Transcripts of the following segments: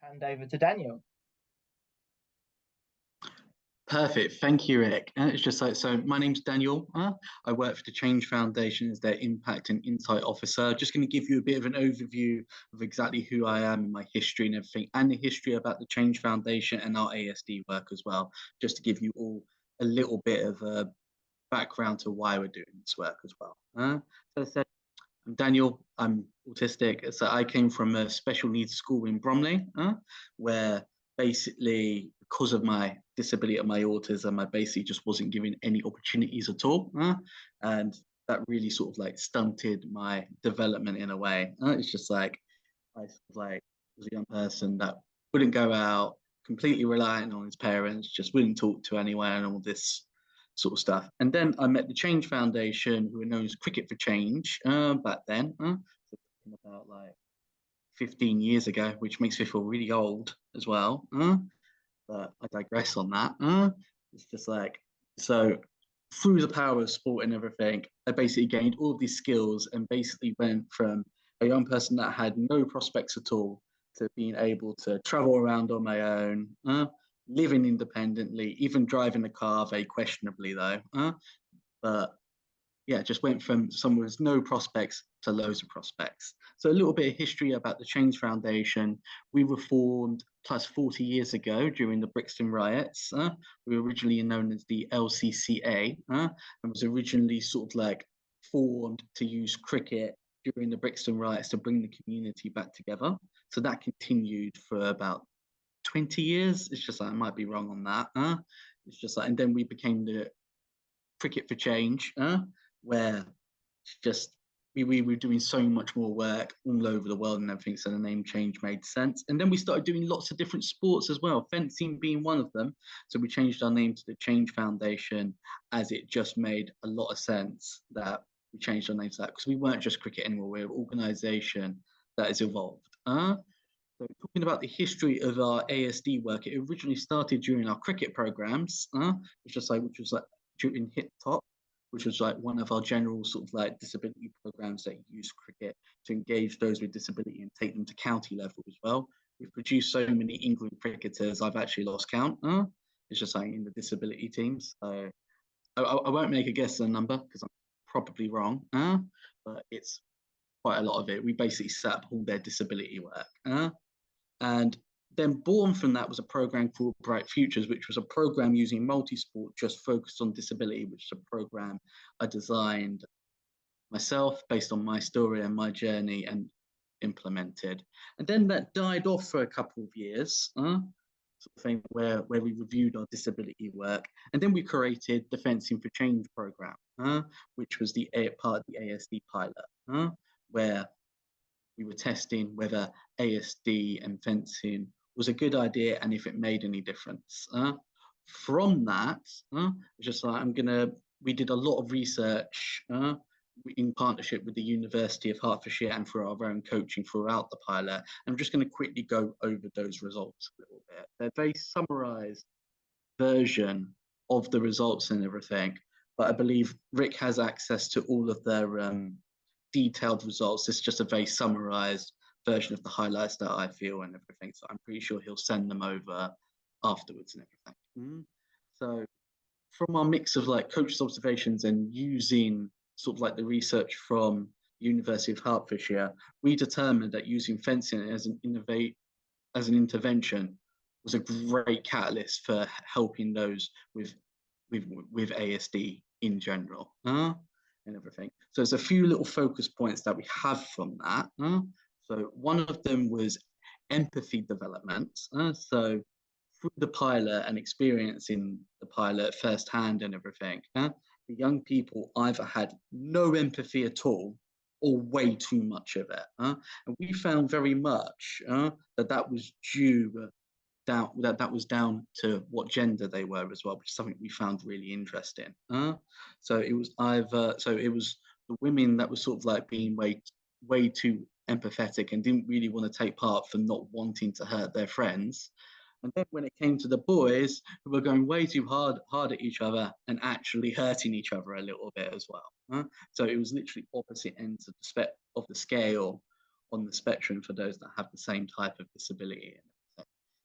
hand over to Daniel. Perfect. Thank you, Rick. It's just like, so my name's Daniel. I work for the Change Foundation as their Impact and Insight Officer. Just going to give you a bit of an overview of exactly who I am and my history and everything, and the history about the Change Foundation and our ASD work as well, just to give you all a little bit of a background to why we're doing this work as well. So I said, I'm Daniel, I'm autistic. So I came from a special needs school in Bromley, where basically, because of my disability and my autism, I basically just wasn't given any opportunities at all. And that really sort of like stunted my development in a way. It's just like, I sort of like was a young person that wouldn't go out, completely reliant on his parents, just wouldn't talk to anyone and all this sort of stuff. And then I met the Change Foundation, who were known as Cricket for Change back then, about like 15 years ago, which makes me feel really old as well. But I digress on that. It's just like, so through the power of sport and everything, I basically gained all of these skills and basically went from a young person that had no prospects at all to being able to travel around on my own, living independently, even driving a car, very questionably though. But yeah, just went from someone with no prospects to loads of prospects. So a little bit of history about the Change Foundation. We were formed plus 40 years ago during the Brixton riots. We were originally known as the LCCA, and was originally sort of like formed to use cricket during the Brixton riots to bring the community back together. So that continued for about 20 years. It's just like, I might be wrong on that. It's just like, and then we became the Cricket for Change, where just we were doing so much more work all over the world and everything, so the name change made sense. And then we started doing lots of different sports as well, fencing being one of them. So we changed our name to the Change Foundation, as it just made a lot of sense that we changed our name to that, because we weren't just cricket anymore, we're an organisation that has evolved. So talking about the history of our ASD work, it originally started during our cricket programs, which was like during Hit Top, which was like one of our general sort of like disability programs that use cricket to engage those with disability and take them to county level as well. We've produced so many England cricketers, I've actually lost count. It's just like in the disability teams. So I won't make a guess on a number because I'm probably wrong, but it's quite a lot of it. We basically set up all their disability work. And then born from that was a program called Bright Futures, which was a program using multi-sport just focused on disability, which is a program I designed myself based on my story and my journey and implemented. And then that died off for a couple of years, sort of thing where we reviewed our disability work. And then we created the Fencing for Change program, which was the part of the ASD pilot, where we were testing whether ASD and fencing was a good idea and if it made any difference. From that, just like we did a lot of research in partnership with the University of Hertfordshire and for our own coaching throughout the pilot. I'm just going to quickly go over those results a little bit. They're very summarized version of the results and everything, but I believe Rick has access to all of their detailed results. It's just a very summarized version of the highlights that I feel and everything. So I'm pretty sure he'll send them over afterwards and everything. So from our mix of like coaches' observations and using sort of like the research from University of Hertfordshire, we determined that using fencing as an intervention was a great catalyst for helping those with ASD in general. And everything. So there's a few little focus points that we have from that. So one of them was empathy development. So through the pilot and experiencing the pilot firsthand and everything, the young people either had no empathy at all or way too much of it. And we found very much that was was down to what gender they were as well, which is something we found really interesting. So it was the women that was sort of like being way too empathetic and didn't really want to take part for not wanting to hurt their friends. And then when it came to the boys, who were going way too hard at each other and actually hurting each other a little bit as well. So it was literally opposite ends of the scale on the spectrum for those that have the same type of disability.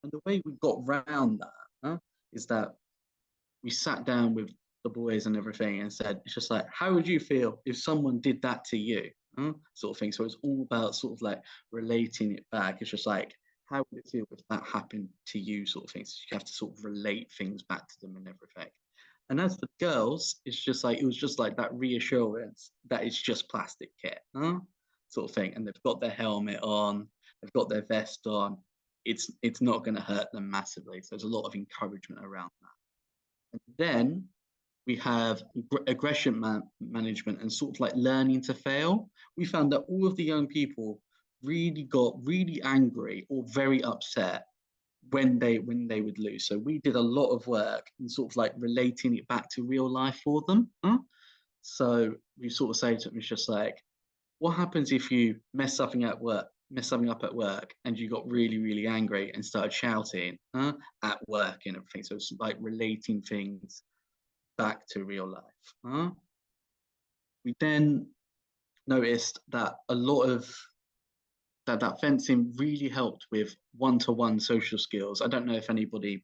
And the way we got round that is that we sat down with the boys and everything and said, it's just like, how would you feel if someone did that to you? Sort of thing. So it's all about sort of like relating it back. It's just like, how would it feel if that happened to you, sort of things. So you have to sort of relate things back to them and everything. And as for girls, it's just like, it was just like that reassurance that it's just plastic kit, sort of thing. And they've got their helmet on, they've got their vest on. It's not going to hurt them massively. So there's a lot of encouragement around that. And then we have aggression management and sort of like learning to fail. We found that all of the young people really got really angry or very upset when they would lose. So we did a lot of work and sort of like relating it back to real life for them. So we sort of say to them, it's just like, what happens if you mess something up at work and you got really, really angry and started shouting at work and everything. So it's like relating things back to real life. We then noticed that a lot of that fencing really helped with one-to-one social skills. I don't know if anybody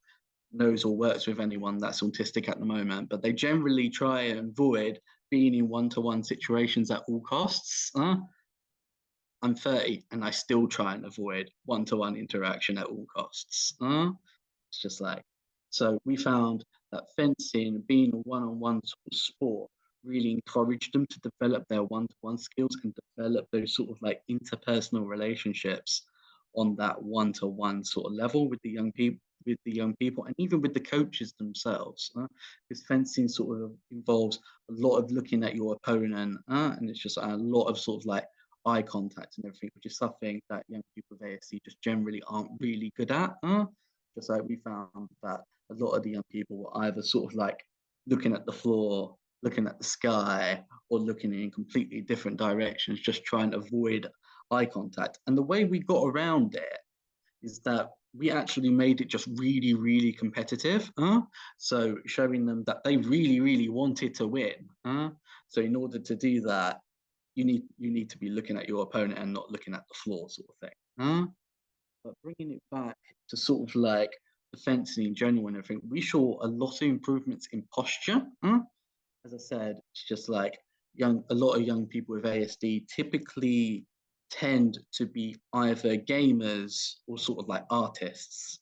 knows or works with anyone that's autistic at the moment, but they generally try and avoid being in one-to-one situations at all costs. I'm 30 and I still try and avoid one-to-one interaction at all costs. It's just like, so we found that fencing, being a one-on-one sort of sport, really encouraged them to develop their one-to-one skills and develop those sort of like interpersonal relationships on that one-to-one sort of level with the young people and even with the coaches themselves, because fencing sort of involves a lot of looking at your opponent, and it's just a lot of sort of like eye contact and everything, which is something that young people with ASD just generally aren't really good at. Just like we found that a lot of the young people were either sort of like looking at the floor, looking at the sky, or looking in completely different directions, just trying to avoid eye contact. And the way we got around it is that we actually made it just really, really competitive. So showing them that they really, really wanted to win. So in order to do that, you need to be looking at your opponent and not looking at the floor, sort of thing. But bringing it back to sort of like the fencing in general and everything, we saw a lot of improvements in posture. As I said, it's just like a lot of young people with ASD typically tend to be either gamers or sort of like artists,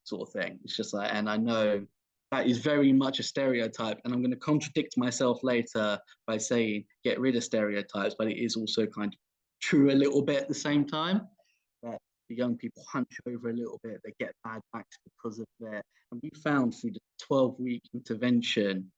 sort of thing. It's just like, and I know that is very much a stereotype, and I'm going to contradict myself later by saying get rid of stereotypes, but it is also kind of true a little bit at the same time. That the young people hunch over a little bit, they get bad backs because of that. And we found through the 12-week intervention,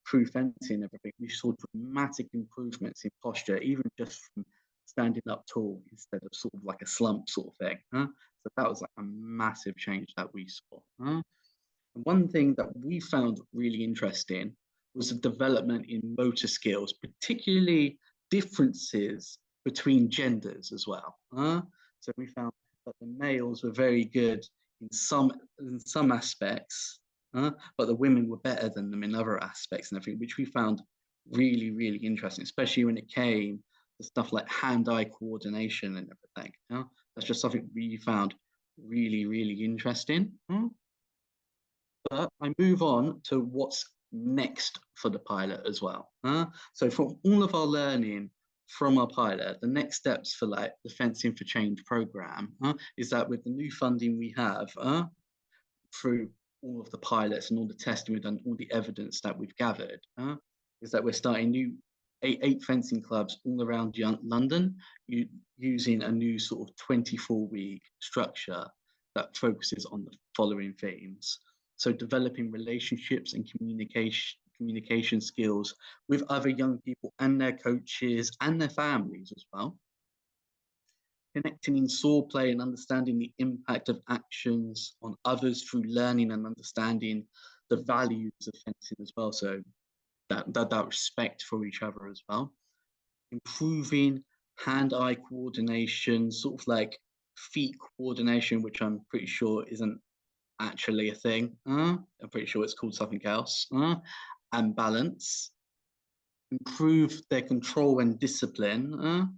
through fencing and everything, we saw dramatic improvements in posture, even just from standing up tall instead of sort of like a slump sort of thing. So that was like a massive change that we saw. And one thing that we found really interesting was the development in motor skills, particularly differences between genders as well. So we found that the males were very good in some aspects, but the women were better than them in other aspects and everything, which we found really, really interesting, especially when it came to stuff like hand-eye coordination and everything. That's just something we found really, really interesting. But I move on to what's next for the pilot as well. So from all of our learning from our pilot, the next steps for like the Fencing for Change program is that with the new funding we have through all of the pilots and all the testing we've done, all the evidence that we've gathered, is that we're starting new eight fencing clubs all around London using a new sort of 24-week structure that focuses on the following themes. So developing relationships and communication skills with other young people and their coaches and their families as well. Connecting in saw play and understanding the impact of actions on others through learning and understanding the values of fencing as well. So that respect for each other as well. Improving hand-eye coordination, sort of like feet coordination, which I'm pretty sure isn't actually a thing. I'm pretty sure it's called something else. And balance. Improve their control and discipline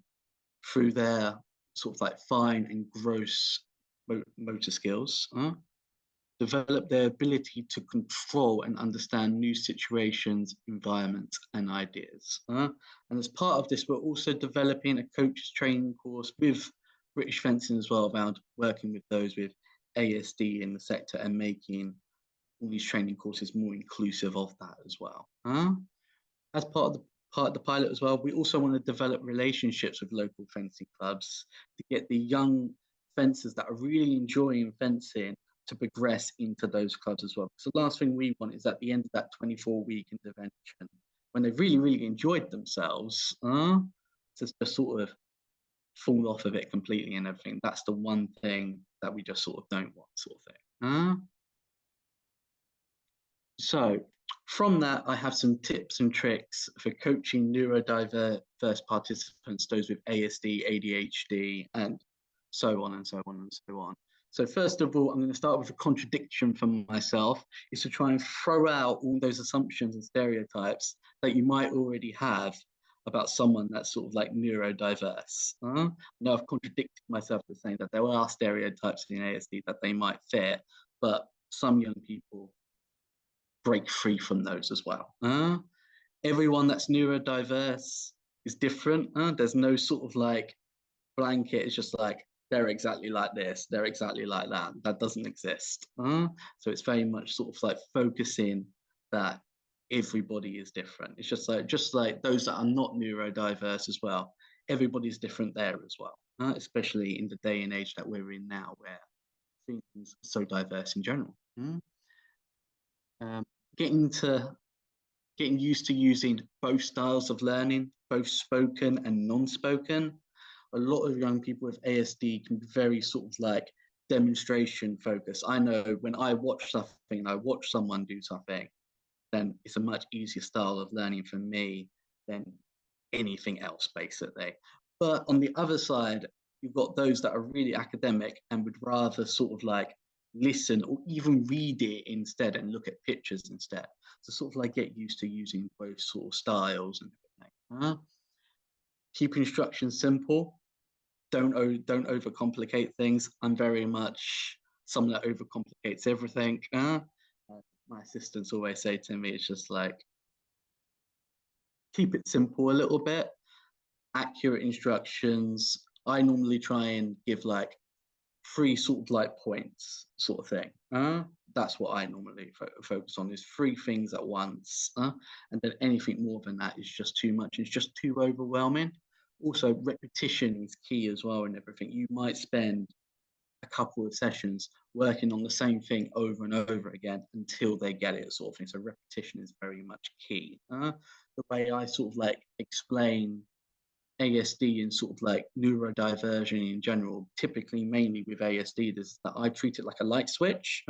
through their sort of like fine and gross motor skills, develop their ability to control and understand new situations, environments, and ideas. And as part of this, we're also developing a coach's training course with British Fencing as well, around working with those with ASD in the sector and making all these training courses more inclusive of that as well. As part of the pilot as well, we also want to develop relationships with local fencing clubs to get the young fencers that are really enjoying fencing to progress into those clubs as well. So the last thing we want is at the end of that 24-week intervention, when they've really, really enjoyed themselves, to just sort of fall off of it completely and everything. That's the one thing that we just sort of don't want, sort of thing. So from that, I have some tips and tricks for coaching neurodiverse participants, those with ASD, ADHD, and so on and so on and so on. So first of all, I'm going to start with a contradiction for myself, is to try and throw out all those assumptions and stereotypes that you might already have about someone that's sort of like neurodiverse. Now I've contradicted myself to saying that there are stereotypes in ASD that they might fit, but some young people break free from those as well. Everyone that's neurodiverse is different. There's no sort of like blanket. It's just like, they're exactly like this, they're exactly like that. That doesn't exist. So it's very much sort of like focusing that everybody is different. It's just like those that are not neurodiverse as well. Everybody's different there as well, especially in the day and age that we're in now, where things are so diverse in general. Getting used to using both styles of learning, both spoken and non-spoken. A lot of young people with ASD can be very sort of like demonstration focused. I know when I watch something and I watch someone do something, then it's a much easier style of learning for me than anything else, basically. But on the other side, you've got those that are really academic and would rather sort of like listen or even read it instead and look at pictures instead. So sort of like get used to using both sort of styles and everything. Keep instructions simple. Don't overcomplicate things. I'm very much someone that overcomplicates everything. My assistants always say to me, it's just like, keep it simple a little bit, accurate instructions. I normally try and give like 3 sort of like points sort of thing. That's what I normally focus on, is 3 things at once. And then anything more than that is just too much. It's just too overwhelming. Also, repetition is key as well and everything. You might spend a couple of sessions working on the same thing over and over again until they get it, sort of thing. So repetition is very much key. The way I sort of like explain ASD and sort of like neurodiversion in general, typically mainly with ASD, is that I treat it like a light switch.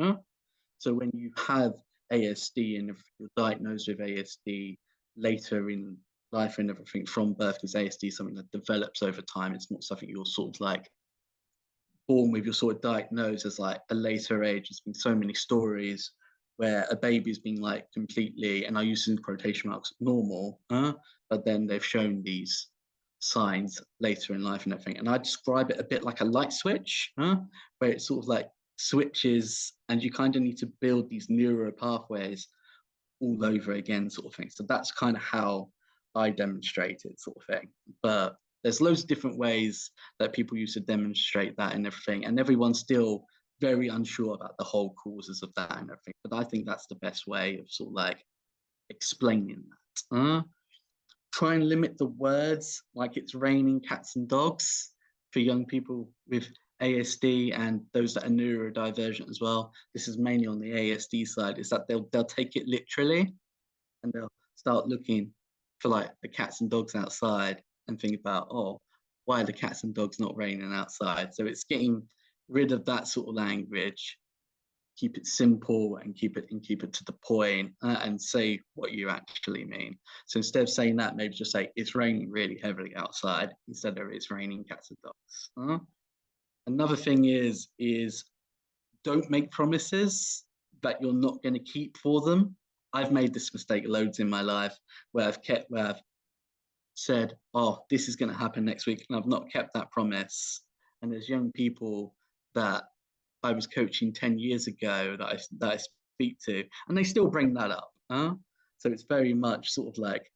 So when you have ASD and if you're diagnosed with ASD later in life and everything from birth, because ASD is something that develops over time. It's not something you're sort of like born with. You're sort of diagnosed as like a later age. There's been so many stories where a baby's been like completely, and I use in quotation marks, normal, but then they've shown these signs later in life and everything. And I describe it a bit like a light switch, where it sort of like switches and you kind of need to build these neural pathways all over again, sort of thing. So that's kind of how I demonstrate it, sort of thing. But there's loads of different ways that people use to demonstrate that and everything. And everyone's still very unsure about the whole causes of that and everything. But I think that's the best way of sort of like explaining that. Try and limit the words like it's raining cats and dogs for young people with ASD and those that are neurodivergent as well. This is mainly on the ASD side, is that they'll take it literally and they'll start looking for like the cats and dogs outside and think about, oh, why are the cats and dogs not raining outside? So it's getting rid of that sort of language, keep it simple and keep it to the point, and say what you actually mean. So instead of saying that, maybe just say it's raining really heavily outside instead of it's raining cats and dogs. Another thing is don't make promises that you're not going to keep for them. I've made this mistake loads in my life where I've said, oh, this is going to happen next week, and I've not kept that promise. And there's young people that I was coaching 10 years ago that I speak to, and they still bring that up. So it's very much sort of like,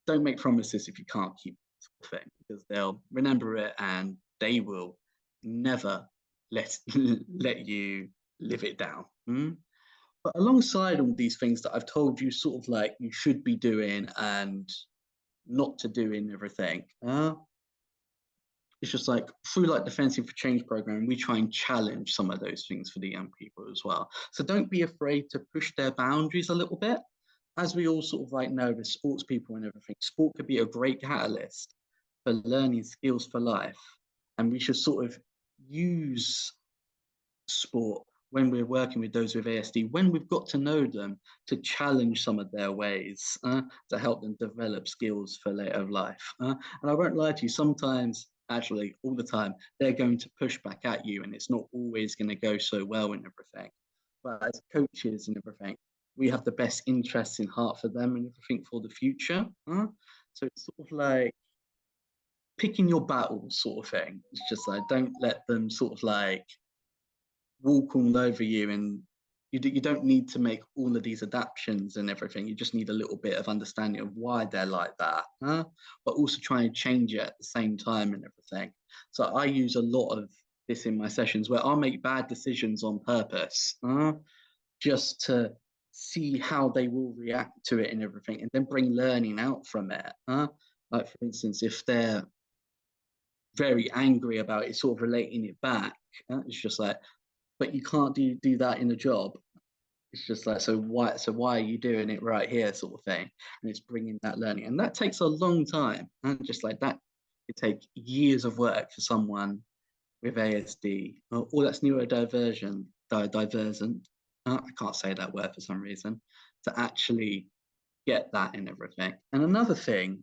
don't make promises if you can't keep it, sort of thing, because they'll remember it and they will never let let you live it down. But alongside all these things that I've told you, sort of like you should be doing and not to do in everything, it's just like through like the Fencing for Change program, we try and challenge some of those things for the young people as well. So don't be afraid to push their boundaries a little bit. As we all sort of like know, with sports people and everything, sport could be a great catalyst for learning skills for life. And we should sort of use sport when we're working with those with ASD, when we've got to know them, to challenge some of their ways, to help them develop skills for later life. And I won't lie to you, sometimes, actually all the time, they're going to push back at you and it's not always going to go so well and everything. But as coaches and everything, we have the best interests in heart for them and everything for the future. So it's sort of like picking your battles sort of thing. It's just like, don't let them sort of like walk all over you, and you don't need to make all of these adaptations and everything. You just need a little bit of understanding of why they're like that, but also try and change it at the same time and everything. So I use a lot of this in my sessions where I'll make bad decisions on purpose, just to see how they will react to it and everything, and then bring learning out from it. Like for instance, if they're very angry about it, sort of relating it back, it's just like, but you can't do that in a job. It's just like, so why are you doing it right here, sort of thing? And it's bringing that learning, and that takes a long time. And just like that, it takes years of work for someone with ASD, or that's neurodivergent, divergent. I can't say that word for some reason, to actually get that in everything. And another thing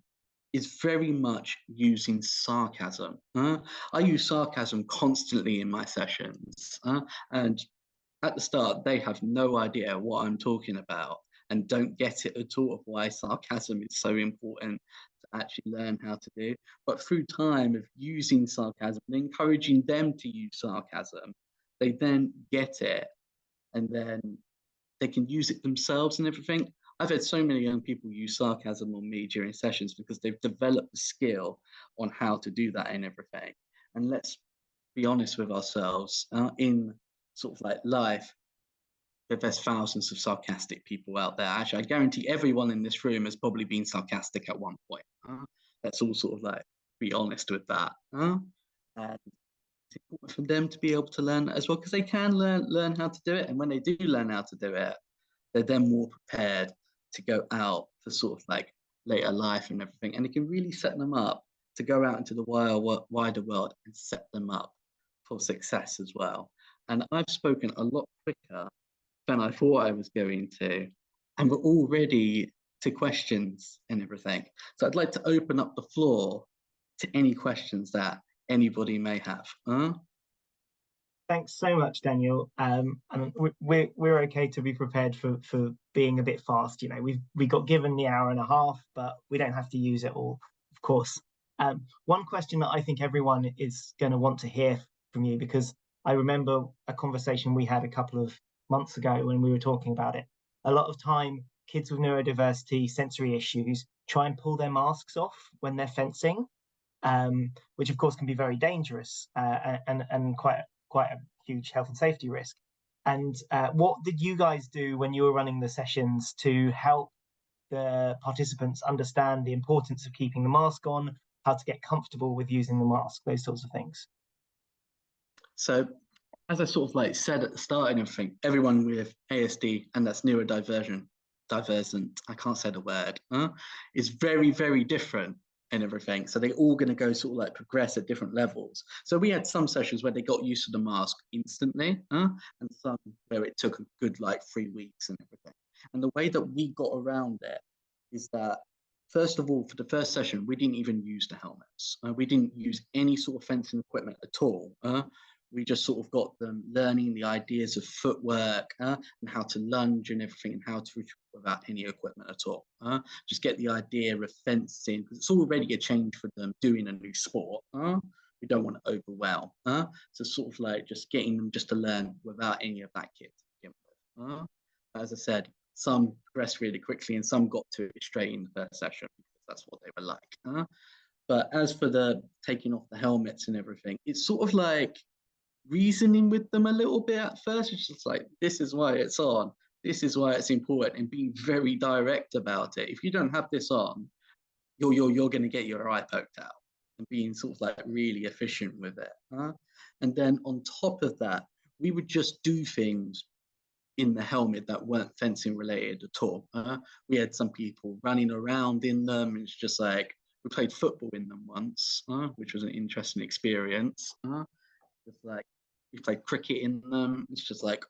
is very much using sarcasm. I use sarcasm constantly in my sessions, and at the start, they have no idea what I'm talking about and don't get it at all of why sarcasm is so important to actually learn how to do. But through time of using sarcasm and encouraging them to use sarcasm, they then get it, and then they can use it themselves and everything. I've had so many young people use sarcasm on me during sessions because they've developed the skill on how to do that and everything. And let's be honest with ourselves, in sort of like life, there's thousands of sarcastic people out there. Actually, I guarantee everyone in this room has probably been sarcastic at one point. Let's all sort of like be honest with that. And it's important for them to be able to learn as well, because they can learn how to do it. And when they do learn how to do it, they're then more prepared to go out for sort of like later life and everything. And it can really set them up to go out into the wider world and set them up for success as well. And I've spoken a lot quicker than I thought I was going to, and we're all ready to questions and everything. So I'd like to open up the floor to any questions that anybody may have. Thanks so much, Daniel. And we're okay to be prepared for being a bit fast. You know, we got given the hour and a half, but we don't have to use it all, of course. One question that I think everyone is going to want to hear from you, because I remember a conversation we had a couple of months ago when we were talking about it. A lot of time, kids with neurodiversity, sensory issues, try and pull their masks off when they're fencing, which of course can be very dangerous and quite a huge health and safety risk. And what did you guys do when you were running the sessions to help the participants understand the importance of keeping the mask on, how to get comfortable with using the mask, those sorts of things? So, as I sort of like said at the start and everything, everyone with ASD, and that's neurodivergent, I can't say the word, is very, very different and everything. So they're all going to go sort of like progress at different levels. So we had some sessions where they got used to the mask instantly, and some where it took a good like 3 weeks and everything. And the way that we got around it is that, first of all, for the first session, we didn't even use the helmets. We didn't use any sort of fencing equipment at all. We just sort of got them learning the ideas of footwork, and how to lunge and everything, and how to retrieve without any equipment at all. Just get the idea of fencing, because it's already a change for them doing a new sport. We we don't want to overwhelm. So sort of like just getting them just to learn without any of that kit to begin with. As I said, some progressed really quickly and some got to it straight in the first session because that's what they were like. But as for the taking off the helmets and everything, it's sort of like reasoning with them a little bit at first. It's just like, this is why it's on. This is why it's important, and being very direct about it. If you don't have this on, you're going to get your eye poked out, and being sort of like really efficient with it. And then on top of that, we would just do things in the helmet that weren't fencing related at all. We had some people running around in them. It's just like, we played football in them once, which was an interesting experience. Just like, we played cricket in them. It's just like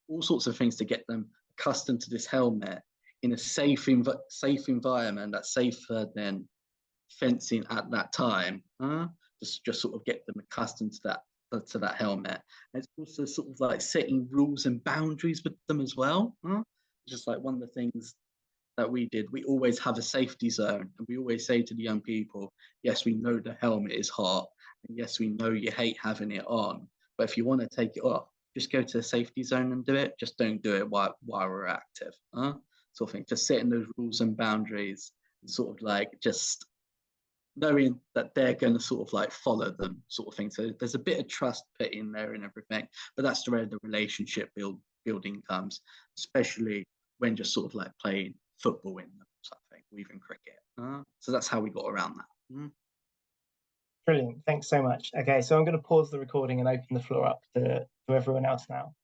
all sorts of things to get them accustomed to this helmet in a safe environment that's safer than fencing at that time. Just sort of get them accustomed to that helmet. And it's also sort of like setting rules and boundaries with them as well. Just like one of the things that we did, we always have a safety zone, and we always say to the young people, yes, we know the helmet is hot, and yes, we know you hate having it on, but if you want to take it off, just go to the safety zone and do it. Just don't do it while we're active. Sort of thing. Just setting those rules and boundaries, and sort of like just knowing that they're going to sort of like follow them, sort of thing. So there's a bit of trust put in there and everything, but that's where the relationship building comes, especially when just sort of like playing football in them, something, or even cricket. So that's how we got around that. Brilliant. Thanks so much. Okay, so I'm going to pause the recording and open the floor up to everyone else now.